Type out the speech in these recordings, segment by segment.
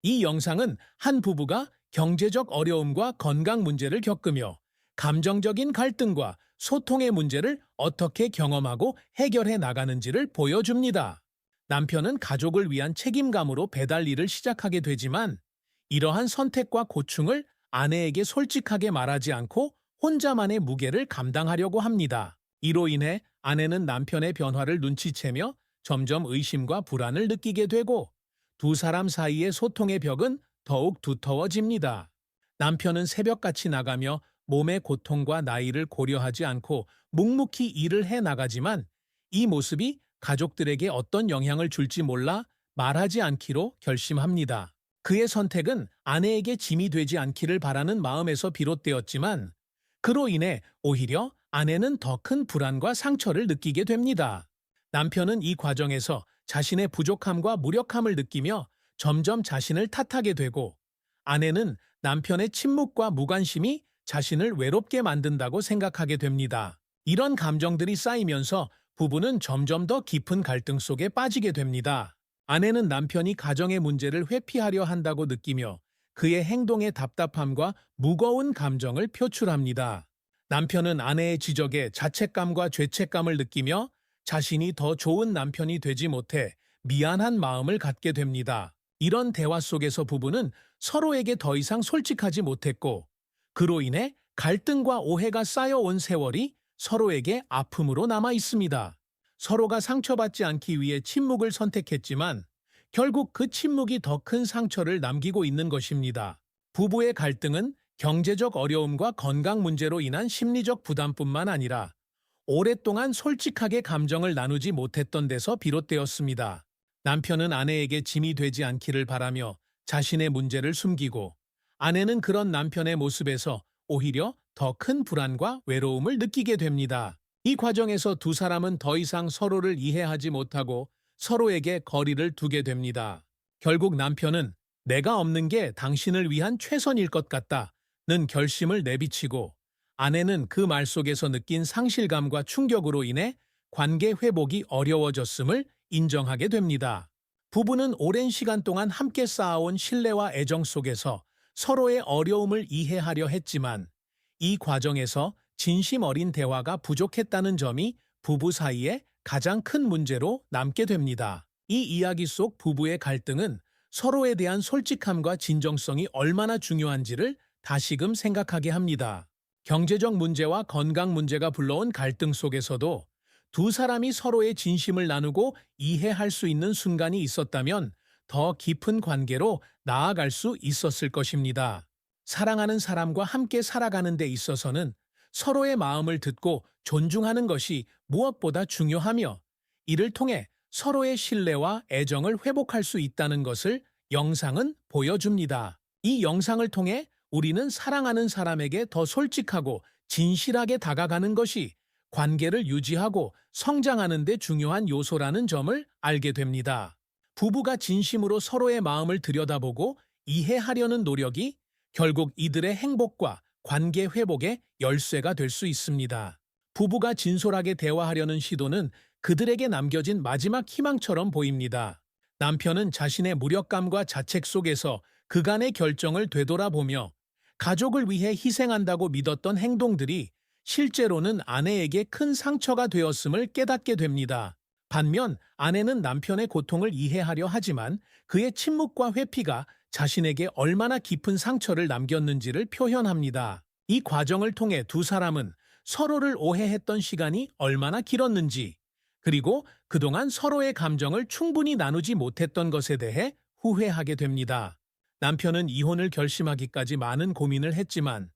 이 영상은 한 부부가 경제적 어려움과 건강 문제를 겪으며 감정적인 갈등과 소통의 문제를 어떻게 경험하고 해결해 나가는지를 보여줍니다. 남편은 가족을 위한 책임감으로 배달 일을 시작하게 되지만 이러한 선택과 고충을 아내에게 솔직하게 말하지 않고 혼자만의 무게를 감당하려고 합니다. 이로 인해 아내는 남편의 변화를 눈치채며 점점 의심과 불안을 느끼게 되고 두 사람 사이의 소통의 벽은 더욱 두터워집니다. 남편은 새벽같이 나가며 몸의 고통과 나이를 고려하지 않고 묵묵히 일을 해 나가지만 이 모습이 가족들에게 어떤 영향을 줄지 몰라 말하지 않기로 결심합니다. 그의 선택은 아내에게 짐이 되지 않기를 바라는 마음에서 비롯되었지만 그로 인해 오히려 아내는 더 큰 불안과 상처를 느끼게 됩니다. 남편은 이 과정에서 자신의 부족함과 무력함을 느끼며 점점 자신을 탓하게 되고 아내는 남편의 침묵과 무관심이 자신을 외롭게 만든다고 생각하게 됩니다. 이런 감정들이 쌓이면서 부부는 점점 더 깊은 갈등 속에 빠지게 됩니다. 아내는 남편이 가정의 문제를 회피하려 한다고 느끼며 그의 행동에 답답함과 무거운 감정을 표출합니다. 남편은 아내의 지적에 자책감과 죄책감을 느끼며 자신이 더 좋은 남편이 되지 못해 미안한 마음을 갖게 됩니다. 이런 대화 속에서 부부는 서로에게 더 이상 솔직하지 못했고 그로 인해 갈등과 오해가 쌓여온 세월이 서로에게 아픔으로 남아 있습니다. 서로가 상처받지 않기 위해 침묵을 선택했지만 결국 그 침묵이 더 큰 상처를 남기고 있는 것입니다. 부부의 갈등은 경제적 어려움과 건강 문제로 인한 심리적 부담뿐만 아니라 오랫동안 솔직하게 감정을 나누지 못했던 데서 비롯되었습니다. 남편은 아내에게 짐이 되지 않기를 바라며 자신의 문제를 숨기고 아내는 그런 남편의 모습에서 오히려 더 큰 불안과 외로움을 느끼게 됩니다. 이 과정에서 두 사람은 더 이상 서로를 이해하지 못하고 서로에게 거리를 두게 됩니다. 결국 남편은 내가 없는 게 당신을 위한 최선일 것 같다는 결심을 내비치고 아내는 그 말 속에서 느낀 상실감과 충격으로 인해 관계 회복이 어려워졌음을 인정하게 됩니다. 부부는 오랜 시간 동안 함께 쌓아온 신뢰와 애정 속에서 서로의 어려움을 이해하려 했지만 이 과정에서 진심 어린 대화가 부족했다는 점이 부부 사이에 가장 큰 문제로 남게 됩니다. 이 이야기 속 부부의 갈등은 서로에 대한 솔직함과 진정성이 얼마나 중요한지를 다시금 생각하게 합니다. 경제적 문제와 건강 문제가 불러온 갈등 속에서도 두 사람이 서로의 진심을 나누고 이해할 수 있는 순간이 있었다면 더 깊은 관계로 나아갈 수 있었을 것입니다. 사랑하는 사람과 함께 살아가는 데 있어서는 서로의 마음을 듣고 존중하는 것이 무엇보다 중요하며 이를 통해 서로의 신뢰와 애정을 회복할 수 있다는 것을 영상은 보여줍니다. 이 영상을 통해 우리는 사랑하는 사람에게 더 솔직하고 진실하게 다가가는 것이 관계를 유지하고 성장하는 데 중요한 요소라는 점을 알게 됩니다. 부부가 진심으로 서로의 마음을 들여다보고 이해하려는 노력이 결국 이들의 행복과 관계 회복의 열쇠가 될 수 있습니다. 부부가 진솔하게 대화하려는 시도는 그들에게 남겨진 마지막 희망처럼 보입니다. 남편은 자신의 무력감과 자책 속에서 그간의 결정을 되돌아보며 가족을 위해 희생한다고 믿었던 행동들이 실제로는 아내에게 큰 상처가 되었음을 깨닫게 됩니다. 반면 아내는 남편의 고통을 이해하려 하지만 그의 침묵과 회피가 자신에게 얼마나 깊은 상처를 남겼는지를 표현합니다. 이 과정을 통해 두 사람은 서로를 오해했던 시간이 얼마나 길었는지, 그리고 그동안 서로의 감정을 충분히 나누지 못했던 것에 대해 후회하게 됩니다. 남편은 이혼을 결심하기까지 많은 고민을 했지만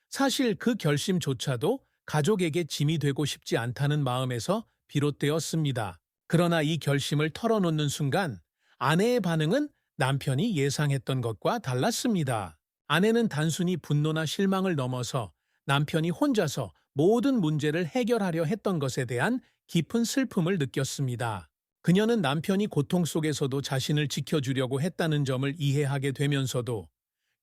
사실 그 결심조차도 가족에게 짐이 되고 싶지 않다는 마음에서 비롯되었습니다. 그러나 이 결심을 털어놓는 순간 아내의 반응은 남편이 예상했던 것과 달랐습니다. 아내는 단순히 분노나 실망을 넘어서 남편이 혼자서 모든 문제를 해결하려 했던 것에 대한 깊은 슬픔을 느꼈습니다. 그녀는 남편이 고통 속에서도 자신을 지켜주려고 했다는 점을 이해하게 되면서도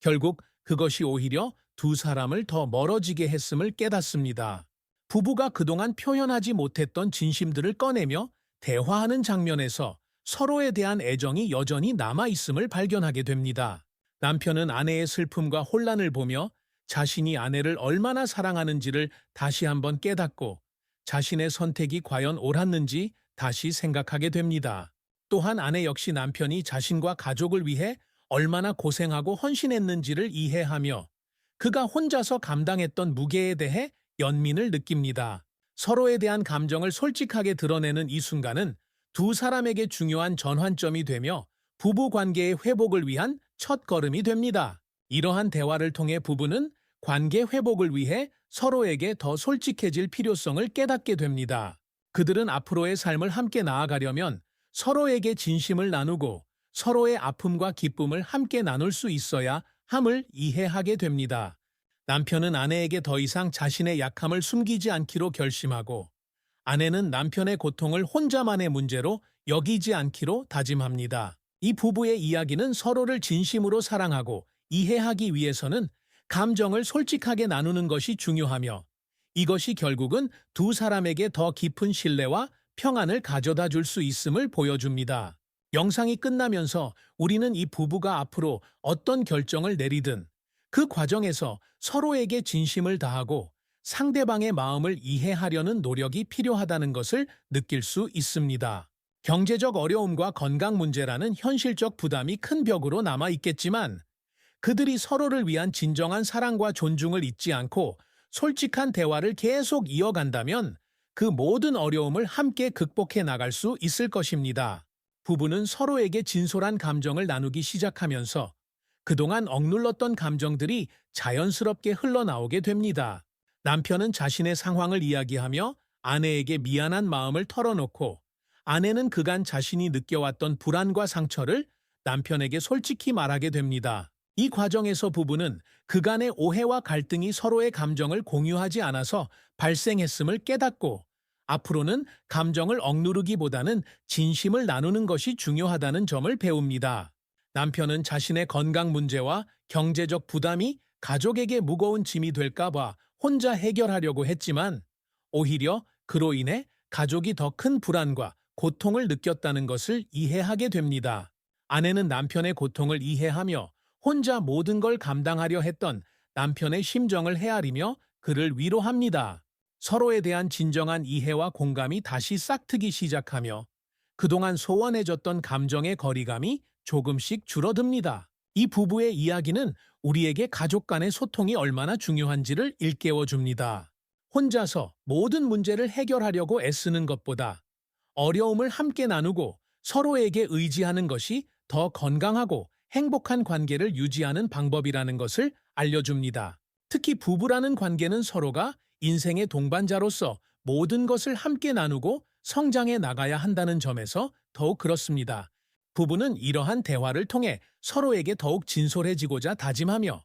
결국 그것이 오히려 두 사람을 더 멀어지게 했음을 깨닫습니다. 부부가 그동안 표현하지 못했던 진심들을 꺼내며 대화하는 장면에서 서로에 대한 애정이 여전히 남아있음을 발견하게 됩니다. 남편은 아내의 슬픔과 혼란을 보며 자신이 아내를 얼마나 사랑하는지를 다시 한번 깨닫고 자신의 선택이 과연 옳았는지 다시 생각하게 됩니다. 또한 아내 역시 남편이 자신과 가족을 위해 얼마나 고생하고 헌신했는지를 이해하며 그가 혼자서 감당했던 무게에 대해 연민을 느낍니다. 서로에 대한 감정을 솔직하게 드러내는 이 순간은 두 사람에게 중요한 전환점이 되며 부부 관계의 회복을 위한 첫 걸음이 됩니다. 이러한 대화를 통해 부부는 관계 회복을 위해 서로에게 더 솔직해질 필요성을 깨닫게 됩니다. 그들은 앞으로의 삶을 함께 나아가려면 서로에게 진심을 나누고 서로의 아픔과 기쁨을 함께 나눌 수 있어야 함을 이해하게 됩니다. 남편은 아내에게 더 이상 자신의 약함을 숨기지 않기로 결심하고 아내는 남편의 고통을 혼자만의 문제로 여기지 않기로 다짐합니다. 이 부부의 이야기는 서로를 진심으로 사랑하고 이해하기 위해서는 감정을 솔직하게 나누는 것이 중요하며 이것이 결국은 두 사람에게 더 깊은 신뢰와 평안을 가져다 줄 수 있음을 보여줍니다. 영상이 끝나면서 우리는 이 부부가 앞으로 어떤 결정을 내리든 그 과정에서 서로에게 진심을 다하고 상대방의 마음을 이해하려는 노력이 필요하다는 것을 느낄 수 있습니다. 경제적 어려움과 건강 문제라는 현실적 부담이 큰 벽으로 남아 있겠지만 그들이 서로를 위한 진정한 사랑과 존중을 잊지 않고 솔직한 대화를 계속 이어간다면 그 모든 어려움을 함께 극복해 나갈 수 있을 것입니다. 부부는 서로에게 진솔한 감정을 나누기 시작하면서 그동안 억눌렀던 감정들이 자연스럽게 흘러나오게 됩니다. 남편은 자신의 상황을 이야기하며 아내에게 미안한 마음을 털어놓고 아내는 그간 자신이 느껴왔던 불안과 상처를 남편에게 솔직히 말하게 됩니다. 이 과정에서 부부는 그간의 오해와 갈등이 서로의 감정을 공유하지 않아서 발생했음을 깨닫고 앞으로는 감정을 억누르기보다는 진심을 나누는 것이 중요하다는 점을 배웁니다. 남편은 자신의 건강 문제와 경제적 부담이 가족에게 무거운 짐이 될까봐 혼자 해결하려고 했지만 오히려 그로 인해 가족이 더 큰 불안과 고통을 느꼈다는 것을 이해하게 됩니다. 아내는 남편의 고통을 이해하며 혼자 모든 걸 감당하려 했던 남편의 심정을 헤아리며 그를 위로합니다. 서로에 대한 진정한 이해와 공감이 다시 싹트기 시작하며 그동안 소원해졌던 감정의 거리감이 조금씩 줄어듭니다. 이 부부의 이야기는 우리에게 가족 간의 소통이 얼마나 중요한지를 일깨워줍니다. 혼자서 모든 문제를 해결하려고 애쓰는 것보다 어려움을 함께 나누고 서로에게 의지하는 것이 더 건강하고 행복한 관계를 유지하는 방법이라는 것을 알려줍니다. 특히 부부라는 관계는 서로가 인생의 동반자로서 모든 것을 함께 나누고 성장해 나가야 한다는 점에서 더욱 그렇습니다. 부부는 이러한 대화를 통해 서로에게 더욱 진솔해지고자 다짐하며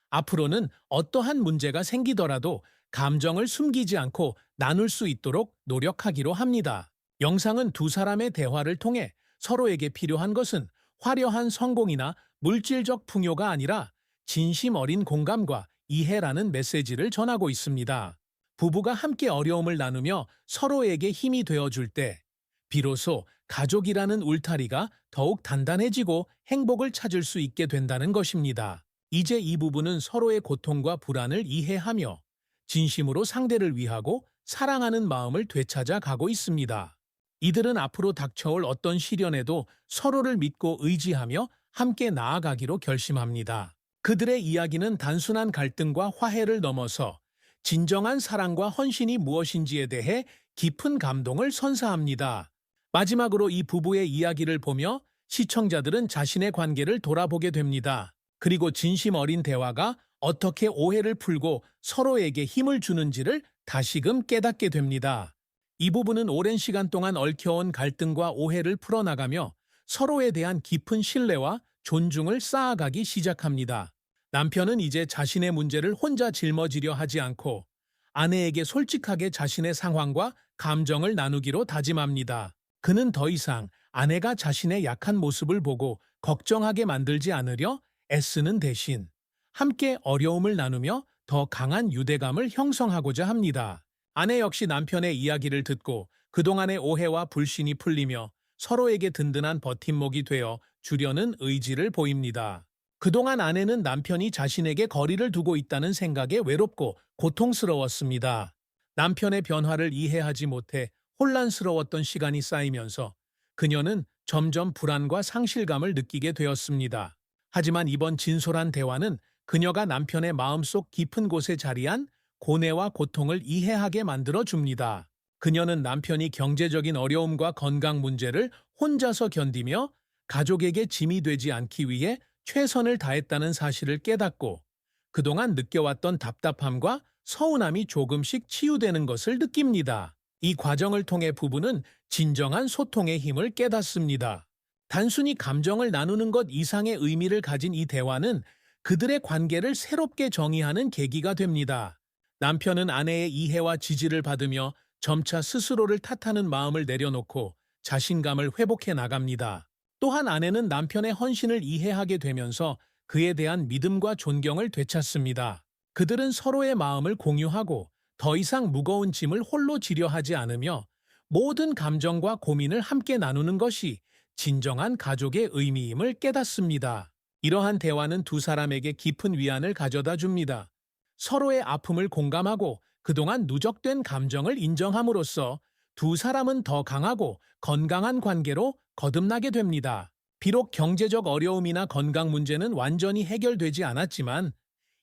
앞으로는 어떠한 문제가 생기더라도 감정을 숨기지 않고 나눌 수 있도록 노력하기로 합니다. 영상은 두 사람의 대화를 통해 서로에게 필요한 것은 화려한 성공이나 물질적 풍요가 아니라 진심 어린 공감과 이해라는 메시지를 전하고 있습니다. 부부가 함께 어려움을 나누며 서로에게 힘이 되어줄 때 비로소 가족이라는 울타리가 더욱 단단해지고 행복을 찾을 수 있게 된다는 것입니다. 이제 이 부부는 서로의 고통과 불안을 이해하며 진심으로 상대를 위하고 사랑하는 마음을 되찾아 가고 있습니다. 이들은 앞으로 닥쳐올 어떤 시련에도 서로를 믿고 의지하며 함께 나아가기로 결심합니다. 그들의 이야기는 단순한 갈등과 화해를 넘어서 진정한 사랑과 헌신이 무엇인지에 대해 깊은 감동을 선사합니다. 마지막으로 이 부부의 이야기를 보며 시청자들은 자신의 관계를 돌아보게 됩니다. 그리고 진심 어린 대화가 어떻게 오해를 풀고 서로에게 힘을 주는지를 다시금 깨닫게 됩니다. 이 부부는 오랜 시간 동안 얽혀온 갈등과 오해를 풀어나가며 서로에 대한 깊은 신뢰와 존중을 쌓아가기 시작합니다. 남편은 이제 자신의 문제를 혼자 짊어지려 하지 않고 아내에게 솔직하게 자신의 상황과 감정을 나누기로 다짐합니다. 그는 더 이상 아내가 자신의 약한 모습을 보고 걱정하게 만들지 않으려 애쓰는 대신 함께 어려움을 나누며 더 강한 유대감을 형성하고자 합니다. 아내 역시 남편의 이야기를 듣고 그동안의 오해와 불신이 풀리며 서로에게 든든한 버팀목이 되어 주려는 의지를 보입니다. 그동안 아내는 남편이 자신에게 거리를 두고 있다는 생각에 외롭고 고통스러웠습니다. 남편의 변화를 이해하지 못해 혼란스러웠던 시간이 쌓이면서 그녀는 점점 불안과 상실감을 느끼게 되었습니다. 하지만 이번 진솔한 대화는 그녀가 남편의 마음속 깊은 곳에 자리한 고뇌와 고통을 이해하게 만들어 줍니다. 그녀는 남편이 경제적인 어려움과 건강 문제를 혼자서 견디며 가족에게 짐이 되지 않기 위해 최선을 다했다는 사실을 깨닫고 그동안 느껴왔던 답답함과 서운함이 조금씩 치유되는 것을 느낍니다. 이 과정을 통해 부부는 진정한 소통의 힘을 깨닫습니다. 단순히 감정을 나누는 것 이상의 의미를 가진 이 대화는 그들의 관계를 새롭게 정의하는 계기가 됩니다. 남편은 아내의 이해와 지지를 받으며 점차 스스로를 탓하는 마음을 내려놓고 자신감을 회복해 나갑니다. 또한 아내는 남편의 헌신을 이해하게 되면서 그에 대한 믿음과 존경을 되찾습니다. 그들은 서로의 마음을 공유하고 더 이상 무거운 짐을 홀로 지려 하지 않으며 모든 감정과 고민을 함께 나누는 것이 진정한 가족의 의미임을 깨닫습니다. 이러한 대화는 두 사람에게 깊은 위안을 가져다 줍니다. 서로의 아픔을 공감하고 그동안 누적된 감정을 인정함으로써 두 사람은 더 강하고 건강한 관계로 거듭나게 됩니다. 비록 경제적 어려움이나 건강 문제는 완전히 해결되지 않았지만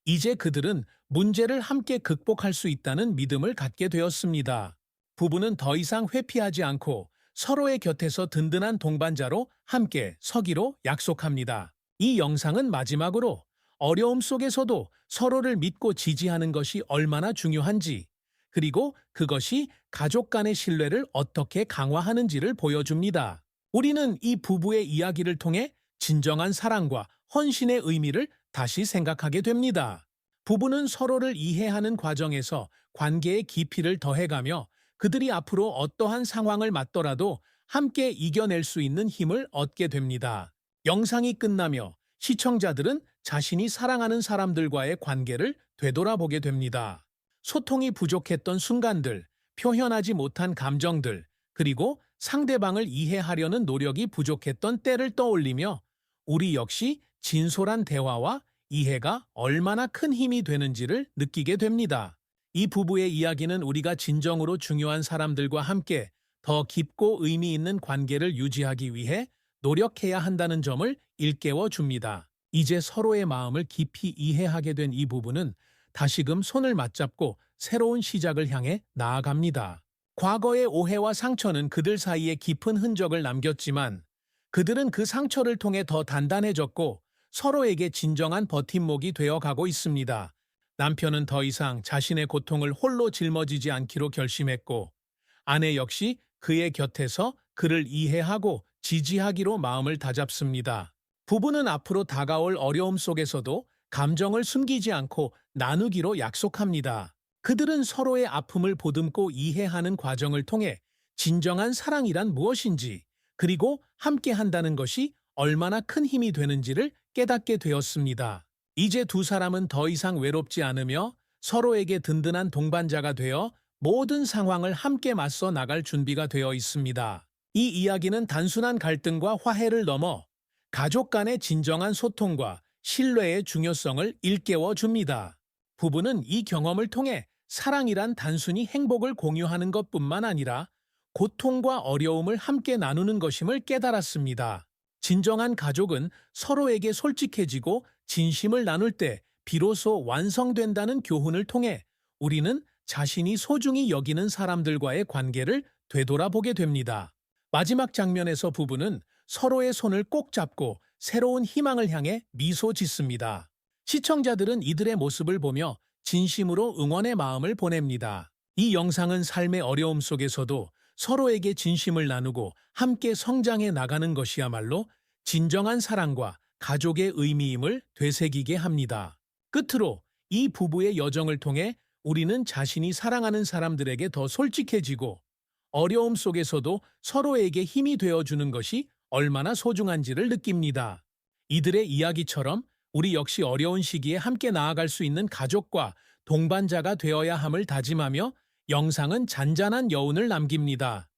이제 그들은 문제를 함께 극복할 수 있다는 믿음을 갖게 되었습니다. 부부는 더 이상 회피하지 않고 서로의 곁에서 든든한 동반자로 함께 서기로 약속합니다. 이 영상은 마지막으로 어려움 속에서도 서로를 믿고 지지하는 것이 얼마나 중요한지, 그리고 그것이 가족 간의 신뢰를 어떻게 강화하는지를 보여줍니다. 우리는 이 부부의 이야기를 통해 진정한 사랑과 헌신의 의미를 다시 생각하게 됩니다. 부부는 서로를 이해하는 과정에서 관계의 깊이를 더해가며 그들이 앞으로 어떠한 상황을 맞더라도 함께 이겨낼 수 있는 힘을 얻게 됩니다. 영상이 끝나며 시청자들은 자신이 사랑하는 사람들과의 관계를 되돌아보게 됩니다. 소통이 부족했던 순간들, 표현하지 못한 감정들, 그리고 상대방을 이해하려는 노력이 부족했던 때를 떠올리며 우리 역시 진솔한 대화와 이해가 얼마나 큰 힘이 되는지를 느끼게 됩니다. 이 부부의 이야기는 우리가 진정으로 중요한 사람들과 함께 더 깊고 의미 있는 관계를 유지하기 위해 노력해야 한다는 점을 일깨워 줍니다. 이제 서로의 마음을 깊이 이해하게 된 이 부부는 다시금 손을 맞잡고 새로운 시작을 향해 나아갑니다. 과거의 오해와 상처는 그들 사이에 깊은 흔적을 남겼지만 그들은 그 상처를 통해 더 단단해졌고 서로에게 진정한 버팀목이 되어가고 있습니다. 남편은 더 이상 자신의 고통을 홀로 짊어지지 않기로 결심했고 아내 역시 그의 곁에서 그를 이해하고 지지하기로 마음을 다잡습니다. 부부는 앞으로 다가올 어려움 속에서도 감정을 숨기지 않고 나누기로 약속합니다. 그들은 서로의 아픔을 보듬고 이해하는 과정을 통해 진정한 사랑이란 무엇인지, 그리고 함께 한다는 것이 얼마나 큰 힘이 되는지를 깨닫게 되었습니다. 이제 두 사람은 더 이상 외롭지 않으며 서로에게 든든한 동반자가 되어 모든 상황을 함께 맞서 나갈 준비가 되어 있습니다. 이 이야기는 단순한 갈등과 화해를 넘어 가족 간의 진정한 소통과 신뢰의 중요성을 일깨워 줍니다. 부부는 이 경험을 통해 사랑이란 단순히 행복을 공유하는 것뿐만 아니라 고통과 어려움을 함께 나누는 것임을 깨달았습니다. 진정한 가족은 서로에게 솔직해지고 진심을 나눌 때 비로소 완성된다는 교훈을 통해 우리는 자신이 소중히 여기는 사람들과의 관계를 되돌아보게 됩니다. 마지막 장면에서 부부는 서로의 손을 꼭 잡고 새로운 희망을 향해 미소 짓습니다. 시청자들은 이들의 모습을 보며 진심으로 응원의 마음을 보냅니다. 이 영상은 삶의 어려움 속에서도 서로에게 진심을 나누고 함께 성장해 나가는 것이야말로 진정한 사랑과 가족의 의미임을 되새기게 합니다. 끝으로 이 부부의 여정을 통해 우리는 자신이 사랑하는 사람들에게 더 솔직해지고 어려움 속에서도 서로에게 힘이 되어주는 것이 얼마나 소중한지를 느낍니다. 이들의 이야기처럼 우리 역시 어려운 시기에 함께 나아갈 수 있는 가족과 동반자가 되어야 함을 다짐하며 영상은 잔잔한 여운을 남깁니다.